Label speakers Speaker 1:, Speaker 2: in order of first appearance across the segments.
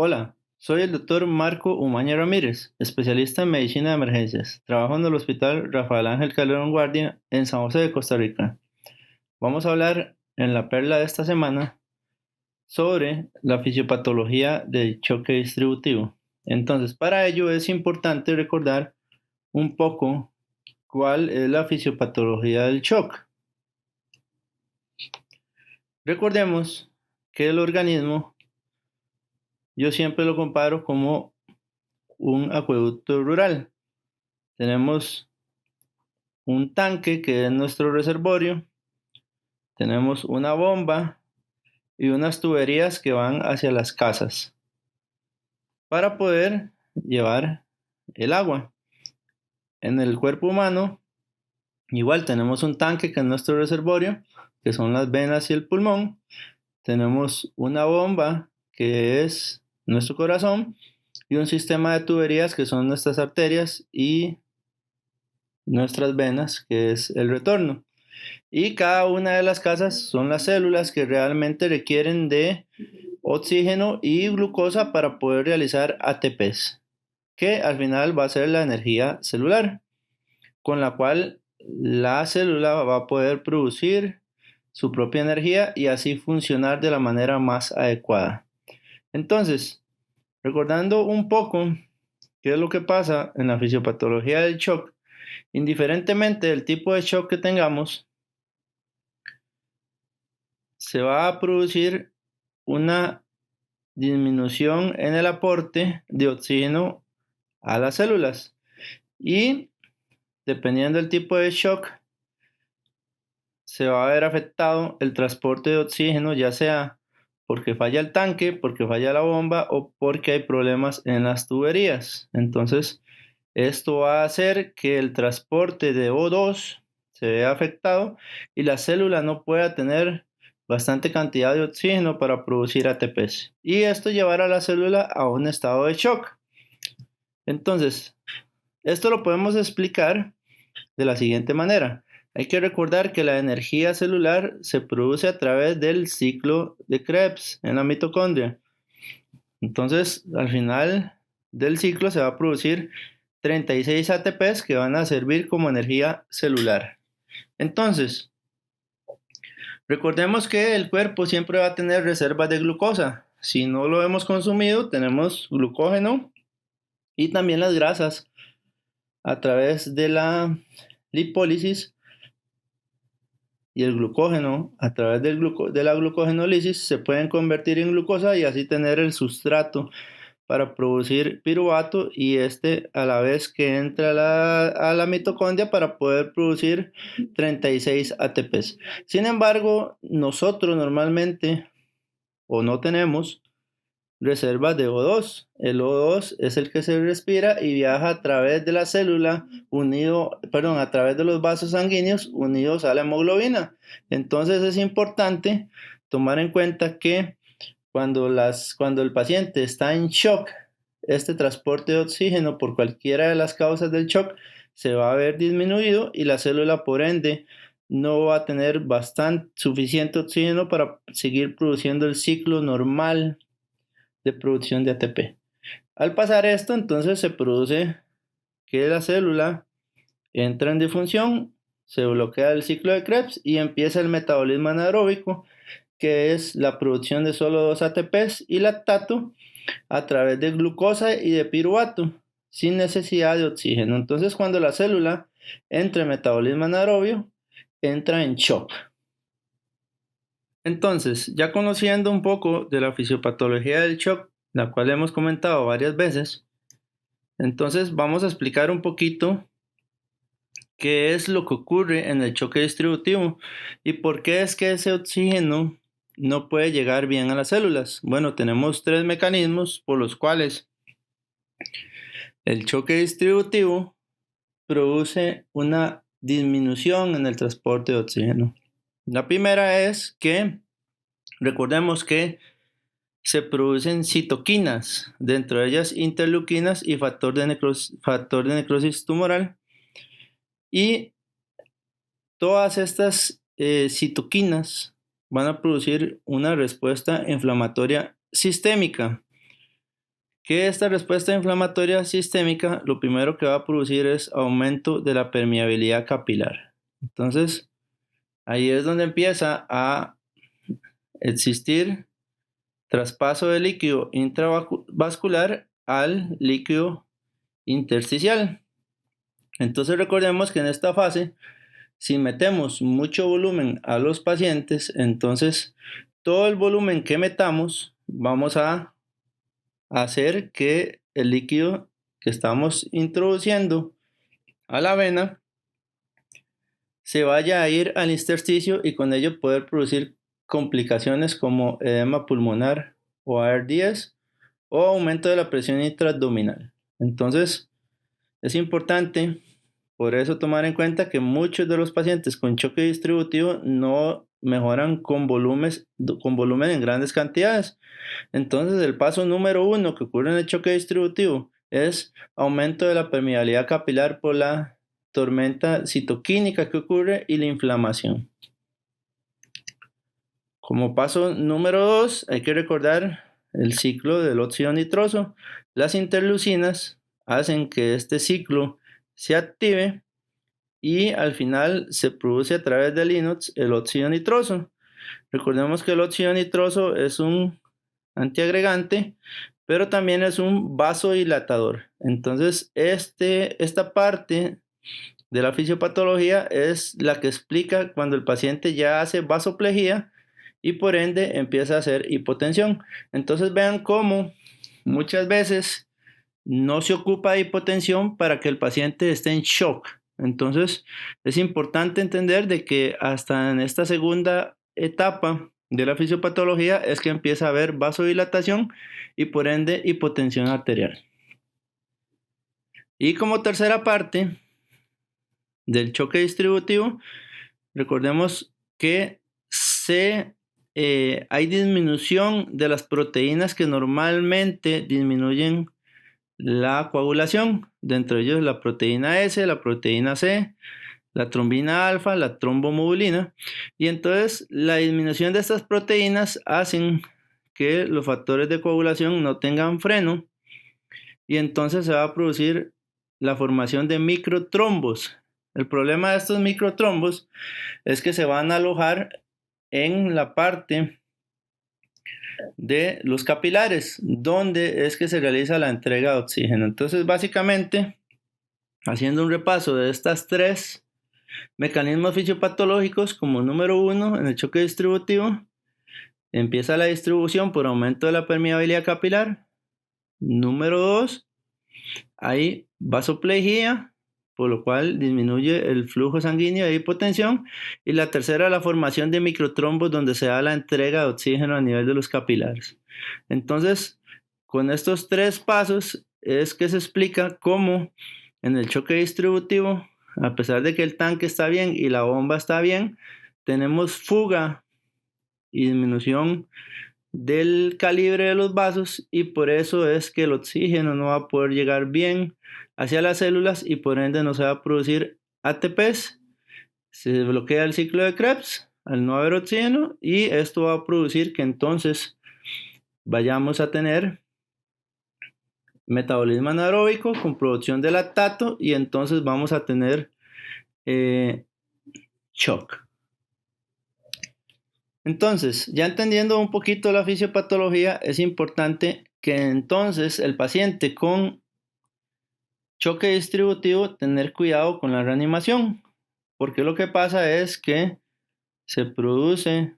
Speaker 1: Hola, soy el doctor Marco Umaña Ramírez, especialista en medicina de emergencias. Trabajo en el Hospital Rafael Ángel Calderón Guardia en San José de Costa Rica. Vamos a hablar en la perla de esta semana sobre la fisiopatología del choque distributivo. Entonces, para ello es importante recordar un poco cuál es la fisiopatología del shock. Recordemos que el organismo, yo siempre lo comparo como un acueducto rural. Tenemos un tanque que es nuestro reservorio, tenemos una bomba y unas tuberías que van hacia las casas para poder llevar el agua. En el cuerpo humano, igual tenemos un tanque que es nuestro reservorio, que son las venas y el pulmón. Tenemos una bomba que es nuestro corazón y un sistema de tuberías que son nuestras arterias y nuestras venas, que es el retorno. Y cada una de las casas son las células que realmente requieren de oxígeno y glucosa para poder realizar ATPs, que al final va a ser la energía celular, con la cual la célula va a poder producir su propia energía y así funcionar de la manera más adecuada. Entonces, recordando un poco qué es lo que pasa en la fisiopatología del shock, indiferentemente del tipo de shock que tengamos, se va a producir una disminución en el aporte de oxígeno a las células y dependiendo del tipo de shock se va a ver afectado el transporte de oxígeno, ya sea porque falla el tanque, porque falla la bomba o porque hay problemas en las tuberías. Entonces, esto va a hacer que el transporte de O2 se vea afectado y la célula no pueda tener bastante cantidad de oxígeno para producir ATPs. Y esto llevará a la célula a un estado de shock. Entonces, esto lo podemos explicar de la siguiente manera. Hay que recordar que la energía celular se produce a través del ciclo de Krebs en la mitocondria. Entonces, al final del ciclo se va a producir 36 ATPs que van a servir como energía celular. Entonces, recordemos que el cuerpo siempre va a tener reservas de glucosa. Si no lo hemos consumido, tenemos glucógeno y también las grasas a través de la lipólisis y el glucógeno a través de la glucogenólisis se pueden convertir en glucosa y así tener el sustrato para producir piruvato y este a la vez que entra a la mitocondria para poder producir 36 ATPs. Sin embargo, nosotros normalmente o no tenemos reservas de O2. El O2 es el que se respira y viaja a través de la célula a través de los vasos sanguíneos unidos a la hemoglobina. Entonces es importante tomar en cuenta que cuando el paciente está en shock, este transporte de oxígeno por cualquiera de las causas del shock se va a ver disminuido y la célula por ende no va a tener suficiente oxígeno para seguir produciendo el ciclo normal de producción de ATP. Al pasar esto, entonces se produce que la célula entra en disfunción, se bloquea el ciclo de Krebs y empieza el metabolismo anaeróbico, que es la producción de solo 2 ATPs y lactato a través de glucosa y de piruvato, sin necesidad de oxígeno. Entonces, cuando la célula entra en metabolismo anaerobio, entra en shock. Entonces, ya conociendo un poco de la fisiopatología del shock, la cual hemos comentado varias veces, entonces vamos a explicar un poquito qué es lo que ocurre en el choque distributivo y por qué es que ese oxígeno no puede llegar bien a las células. Bueno, tenemos 3 mecanismos por los cuales el choque distributivo produce una disminución en el transporte de oxígeno. La primera es que recordemos que se producen citoquinas, dentro de ellas interleuquinas y factor de necrosis tumoral. Y todas estas citoquinas van a producir una respuesta inflamatoria sistémica. que esta respuesta inflamatoria sistémica lo primero que va a producir es aumento de la permeabilidad capilar. Entonces, ahí es donde empieza a existir traspaso del líquido intravascular al líquido intersticial. Entonces recordemos que en esta fase, si metemos mucho volumen a los pacientes, entonces todo el volumen que metamos vamos a hacer que el líquido que estamos introduciendo a la vena se vaya a ir al intersticio y con ello poder producir complicaciones como edema pulmonar o ARDS o aumento de la presión intraabdominal. Entonces, es importante por eso tomar en cuenta que muchos de los pacientes con choque distributivo no mejoran con volumen en grandes cantidades. Entonces, el paso número 1 que ocurre en el choque distributivo es aumento de la permeabilidad capilar por la tormenta citoquímica que ocurre y la inflamación. Como paso número 2, hay que recordar el ciclo del óxido nitroso. Las interleucinas hacen que este ciclo se active y al final se produce a través del inox el óxido nitroso. Recordemos que el óxido nitroso es un antiagregante, pero también es un vasodilatador. Entonces, esta parte de la fisiopatología es la que explica cuando el paciente ya hace vasoplejía y por ende empieza a hacer hipotensión. Entonces vean cómo muchas veces no se ocupa de hipotensión para que el paciente esté en shock. Entonces es importante entender de que hasta en esta segunda etapa de la fisiopatología es que empieza a haber vasodilatación y por ende hipotensión arterial. Y como tercera parte del choque distributivo, recordemos que hay disminución de las proteínas que normalmente disminuyen la coagulación, dentro de ellos la proteína S, la proteína C, la trombina alfa, la trombomodulina, y entonces la disminución de estas proteínas hacen que los factores de coagulación no tengan freno y entonces se va a producir la formación de microtrombos. El problema de estos microtrombos es que se van a alojar en la parte de los capilares, donde es que se realiza la entrega de oxígeno. Entonces, básicamente, haciendo un repaso de estas tres mecanismos fisiopatológicos, como número 1, en el choque distributivo, empieza la distribución por aumento de la permeabilidad capilar. Número 2, hay vasoplejía, por lo cual disminuye el flujo sanguíneo de hipotensión. Y la tercera, la formación de microtrombos, donde se da la entrega de oxígeno a nivel de los capilares. Entonces, con estos tres pasos es que se explica cómo en el choque distributivo, a pesar de que el tanque está bien y la bomba está bien, tenemos fuga y disminución del calibre de los vasos y por eso es que el oxígeno no va a poder llegar bien hacia las células y por ende no se va a producir ATPs, se bloquea el ciclo de Krebs al no haber oxígeno y esto va a producir que entonces vayamos a tener metabolismo anaeróbico con producción de lactato y entonces vamos a tener shock. Entonces, ya entendiendo un poquito la fisiopatología, es importante que entonces el paciente con choque distributivo tener cuidado con la reanimación, porque lo que pasa es que se produce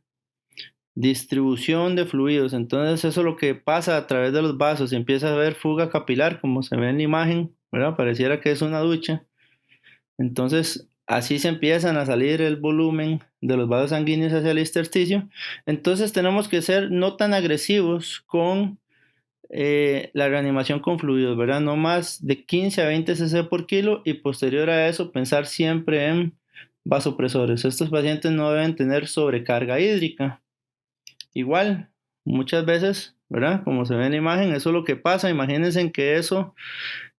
Speaker 1: distribución de fluidos, entonces eso es lo que pasa a través de los vasos, empieza a haber fuga capilar, como se ve en la imagen, ¿verdad? Pareciera que es una ducha, entonces así se empiezan a salir el volumen de los vasos sanguíneos hacia el intersticio. Entonces tenemos que ser no tan agresivos con la reanimación con fluidos, ¿verdad? No más de 15 a 20 cc por kilo y posterior a eso pensar siempre en vasopresores. Estos pacientes no deben tener sobrecarga hídrica. Igual, muchas veces, ¿verdad? Como se ve en la imagen, eso es lo que pasa. Imagínense que eso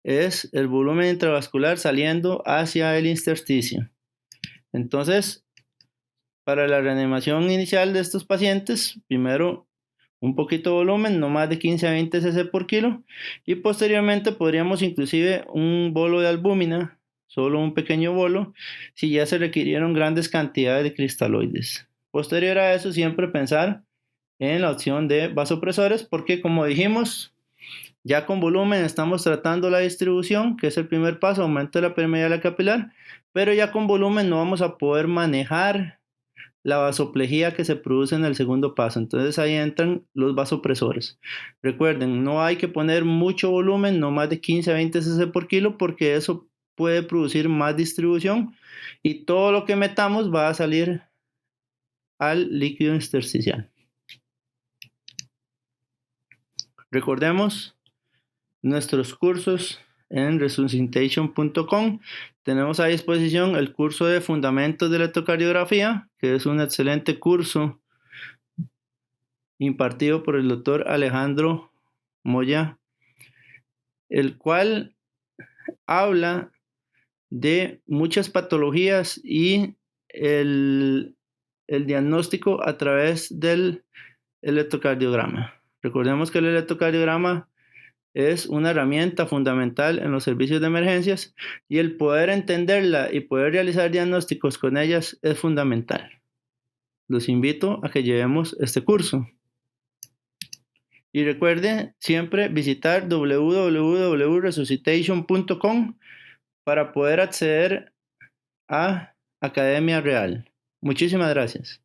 Speaker 1: es el volumen intravascular saliendo hacia el intersticio. Entonces, para la reanimación inicial de estos pacientes, primero un poquito de volumen, no más de 15 a 20 cc por kilo, y posteriormente podríamos inclusive un bolo de albúmina, solo un pequeño bolo, si ya se requirieron grandes cantidades de cristaloides. Posterior a eso, siempre pensar en la opción de vasopresores, porque como dijimos, ya con volumen estamos tratando la distribución, que es el primer paso, aumento de la permeabilidad capilar, pero ya con volumen no vamos a poder manejar la vasoplejía que se produce en el segundo paso. Entonces ahí entran los vasopresores. Recuerden, no hay que poner mucho volumen, no más de 15 a 20 cc por kilo, porque eso puede producir más distribución y todo lo que metamos va a salir al líquido intersticial. Recordemos nuestros cursos en resuscitation.com. Tenemos a disposición el curso de Fundamentos de Electrocardiografía, que es un excelente curso impartido por el doctor Alejandro Moya, el cual habla de muchas patologías y el diagnóstico a través del electrocardiograma. Recordemos que el electrocardiograma es una herramienta fundamental en los servicios de emergencias y el poder entenderla y poder realizar diagnósticos con ellas es fundamental. Los invito a que llevemos este curso. Y recuerde siempre visitar www.resuscitation.com para poder acceder a Academia Real. Muchísimas gracias.